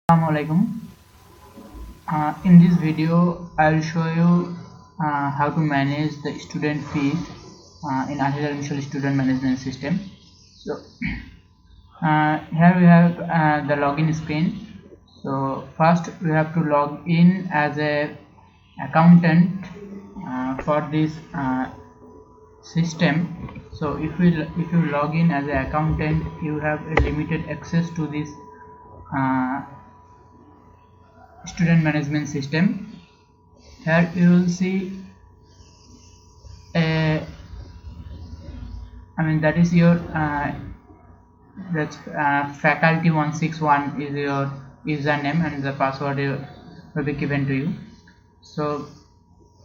Assalamualaikum. In this video, I will show you how to manage the student fees in artificial student management system. So here we have the login screen. So first we have to log in as a accountant for this system. So if you log in as an accountant, you have a limited access to this student management system. Here you will see that is your faculty 161 is your username and the password will be given to you. So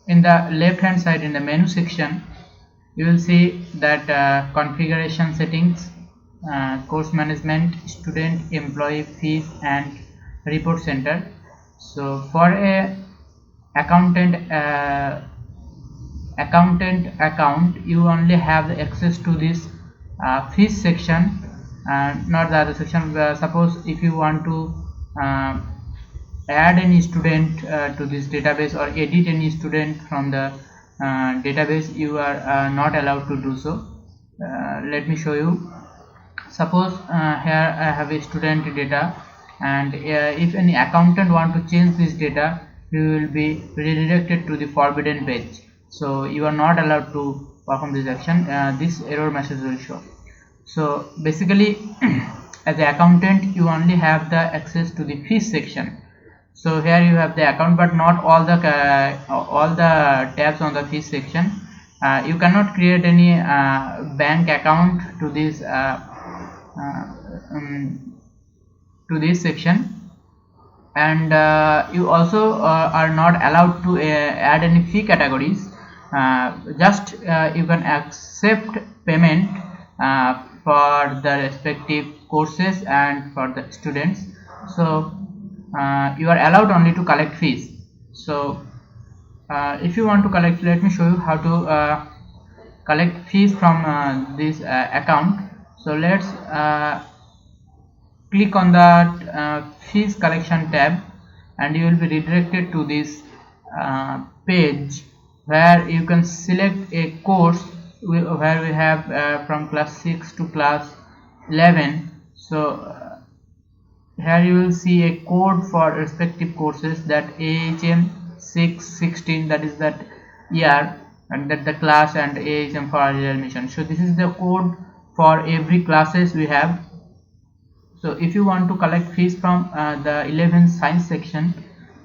in the left hand side in the menu section, you will see that configuration settings, course management, student employee fees and report center. So for a accountant account, you only have the access to this fees section, not the other section. Suppose if you want to add any student to this database or edit any student from the database, you are not allowed to do so. Let me show you. Suppose here I have a student data, and if any accountant want to change this data, you will be redirected to the forbidden page. So you are not allowed to perform this action. This error message will show. So basically as an accountant, you only have the access to the fees section. So here you have the account, but not all the tabs on the fees section. You cannot create any bank account to this section, and you also are not allowed to add any fee categories. Just you can accept payment for the respective courses and for the students. So you are allowed only to collect fees. So if you want to collect, let me show you how to collect fees from this account. So let's click on that fees collection tab, and you will be redirected to this page where you can select a course where we have from class 6 to class 11. So here you will see a code for respective courses, that AHM 616, that is that year, and that the class, and AHM for early admission. So this is the code for every classes we have. So if you want to collect fees from the 11th science section,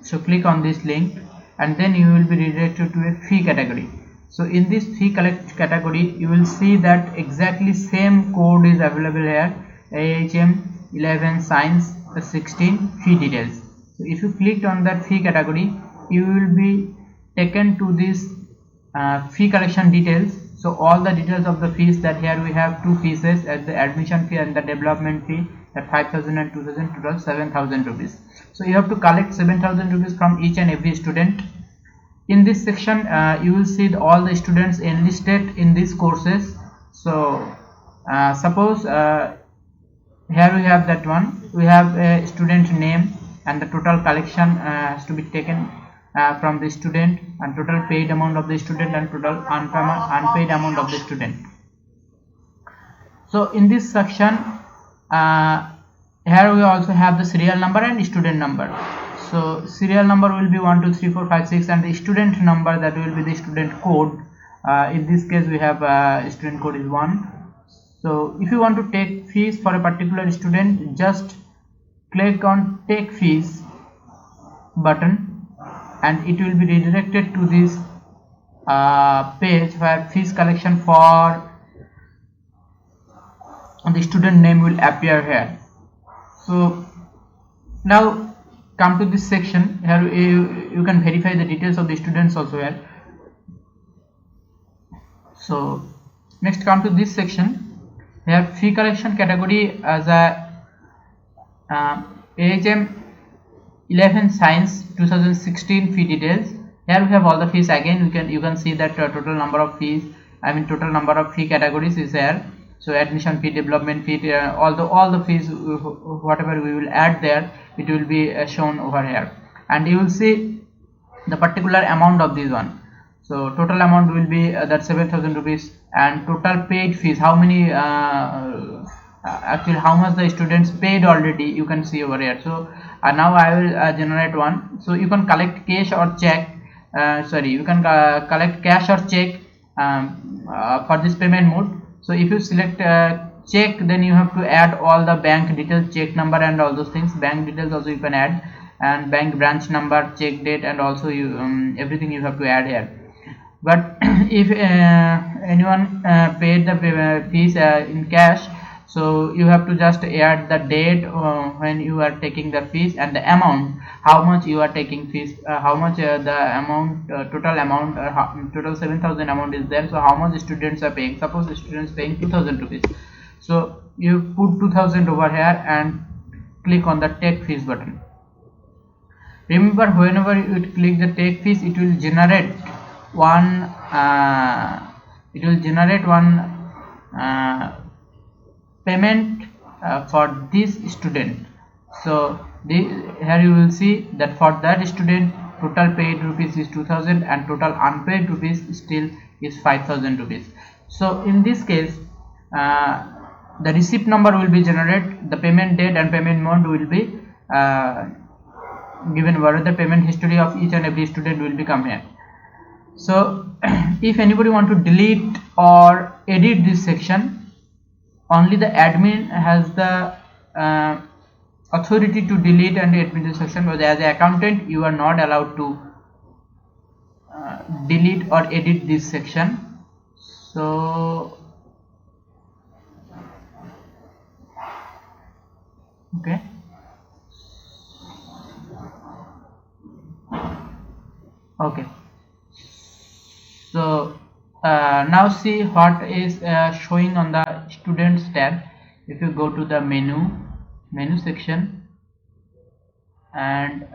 so click on this link, and then you will be redirected to a fee category. So in this fee category, you will see that exactly same code is available here, AHM 11 science 16 fee details. So if you clicked on that fee category, you will be taken to this fee collection details. So all the details of the fees, that here we have two fees, at the admission fee and the development fee, at 5,000 and 2,000, total 7,000 rupees. So you have to collect 7,000 rupees from each and every student. In this section, you will see all the students enlisted in these courses. So suppose here we have that one, we have a student name, and the total collection has to be taken from the student, and total paid amount of the student, and total unpaid amount of the student. So in this section, here we also have the serial number and student number. So serial number will be 1 2 3 4 5 6, and the student number, that will be the student code. In this case we have student code is 1. So if you want to take fees for a particular student, just click on take fees button, and it will be redirected to this page where fees collection for the student name will appear here. So now come to this section. Here you can verify the details of the students also here. So next, come to this section. Here fee collection category as a AHM 11 science 2016 fee details. Here we have all the fees again. You can see that total number of fees, total number of fee categories is here. So admission fee, development fee, all the fees, whatever we will add there, it will be shown over here, and you will see the particular amount of this one. So total amount will be that 7,000 rupees, and total paid fees, how many actually how much the students paid already, you can see over here. So now I will generate one. So you can collect cash or check, you can collect cash or check for this payment mode. So if you select check, then you have to add all the bank details, check number and all those things. Bank details also you can add, and bank branch number, check date, and also you everything you have to add here. But if anyone paid the fees in cash, so you have to just add the date when you are taking the fees, and the amount, how much you are taking fees, how much the amount, total amount, total 7,000 amount is there. So how much students are paying? Suppose the students paying 2,000 rupees. So you put 2,000 over here and click on the take fees button. Remember, whenever you click the take fees, it will generate one payment for this student. So here you will see that for that student, total paid rupees is 2,000 and total unpaid rupees still is 5,000 rupees. So in this case, the receipt number will be generated, the payment date and payment mode will be given, where the payment history of each and every student will become here. So if anybody want to delete or edit this section, only the admin has the authority to delete and edit this section, but as an accountant you are not allowed to delete or edit this section. So okay, so now see what is showing on the students tab. If you go to the menu section and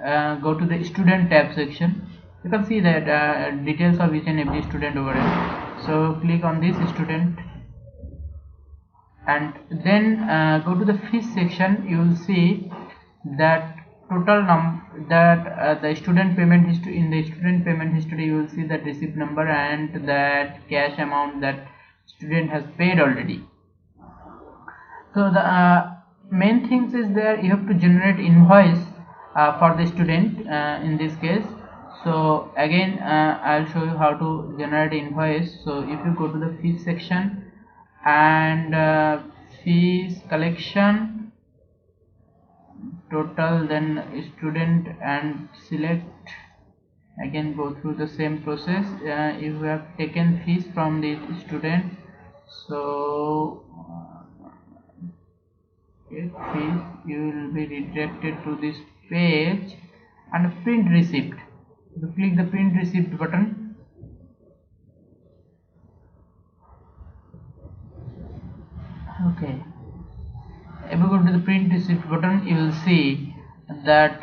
go to the student tab section, you can see that details of each and every student over here. So click on this student and then go to the fees section. You will see that total the student payment history. In the student payment history you will see that receipt number and that cash amount that student has paid already. So the main things is there, you have to generate invoice for the student in this case. So again I'll show you how to generate invoice. So if you go to the fees section and fees collection total, then student, and select, again go through the same process. If you have taken fees from the student, so fees, you will be redirected to this page and print receipt. You click the print receipt button. Okay, if you go to the print receipt button, you will see that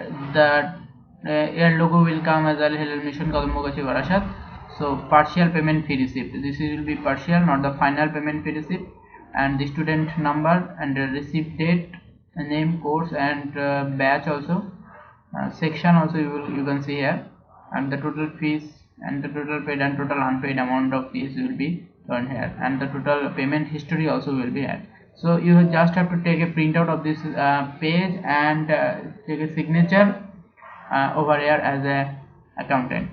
your logo will come as Al Hilal Mission Kadambogachi Barashat. So partial payment fee receipt, this will be partial, not the final payment fee receipt, and the student number and the receipt date, name, course, and batch also, section also you can see here, and the total fees and the total paid and total unpaid amount of fees will be shown here, and the total payment history also will be here. So you just have to take a printout of this page and take a signature over here as a accountant.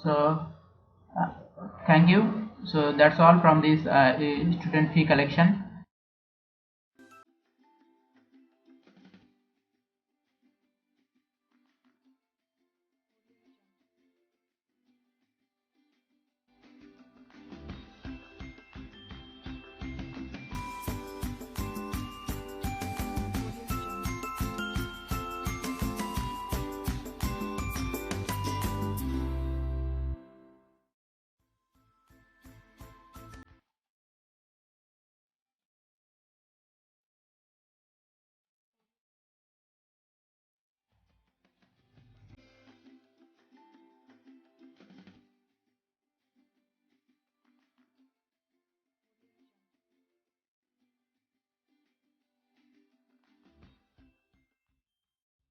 So thank you. So that's all from this student fee collection.